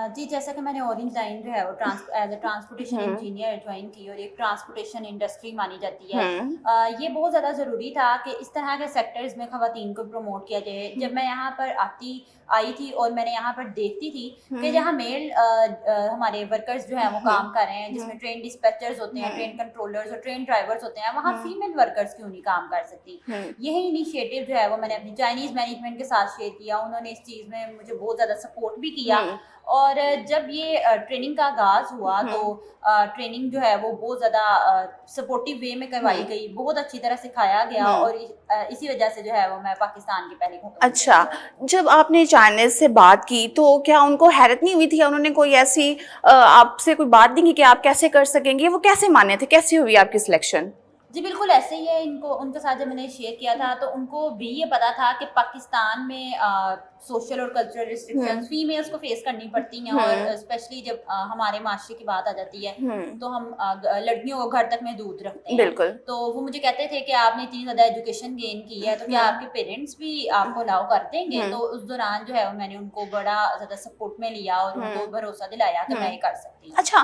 जी, जैसा कि मैंने ऑरेंज लाइन जो है वो एज अ ट्रांसपोर्टेशन हुँ, इंजीनियर ज्वाइन की और एक ट्रांसपोर्टेशन इंडस्ट्री मानी जाती है। हुँ, ये बहुत ज़्यादा ज़रूरी था कि इस तरह के सेक्टर्स में ख़वातीन को प्रमोट किया जाए। हुँ, जब मैं यहाँ पर आई थी और मैंने यहाँ पर देखती थी कि हुँ, जहाँ मेल हमारे वर्कर्स जो हैं वो हुँ, काम कर रहे हैं, हुँ, जिसमें ट्रेन डिस्पैचर्स होते हैं, ट्रेन हुँ, कंट्रोलर्स और ट्रेन ड्राइवर्स होते हैं, वहाँ हुँ, फीमेल वर्कर्स क्यों नहीं काम कर सकती? हुँ, यही इनिशिएटिव जो है वो मैंने अपनी चाइनीज़ मैनेजमेंट के साथ शेयर किया। उन्होंने इस चीज़ में मुझे बहुत ज़्यादा सपोर्ट भी किया। हुँ, और जब ये ट्रेनिंग का आगाज़ हुआ तो हुँ, ट्रेनिंग जो है वो बहुत ज़्यादा सपोर्टिव वे में करवाई हुँ, गई, बहुत अच्छी तरह सिखाया गया हुँ। और इसी वजह से जो है वो मैं पाकिस्तान की पहली खतून अच्छा, इंजीनियर बनी। जब आपने चाइनीज़ से बात की तो क्या उनको हैरत नहीं हुई थी या उन्होंने कोई ऐसी आपसे कोई बात नहीं की कि आप कैसे कर सकेंगे? वो कैसे माने थे? कैसे हुई आपकी सिलेक्शन? जी, बिल्कुल ऐसे ही है। इनको उनके साथ जब मैंने शेयर किया था तो उनको भी ये पता था कि पाकिस्तान में सोशल और कल्चरल हुँ, रिस्ट्रिक्शंस फीमेल्स को फेस करनी पड़ती हैं और हुँ, स्पेशली जब हमारे माशरे की बात आ जाती है हुँ, तो हम लड़कियों को घर तक महदूद रखते हैं। बिल्कुल। तो वो मुझे कहते थे कि आपने इतनी ज़्यादा एजुकेशन गेन की है तो क्या हुँ, आपके पेरेंट्स भी आपको अलाउ कर देंगे? हुँ, तो उस दौरान जो है वो मैंने उनको बड़ा ज़्यादा सपोर्ट में लिया और हुँ, उनको भरोसा दिलाया कि हुँ। मैं ये कर सकती हूँ। अच्छा,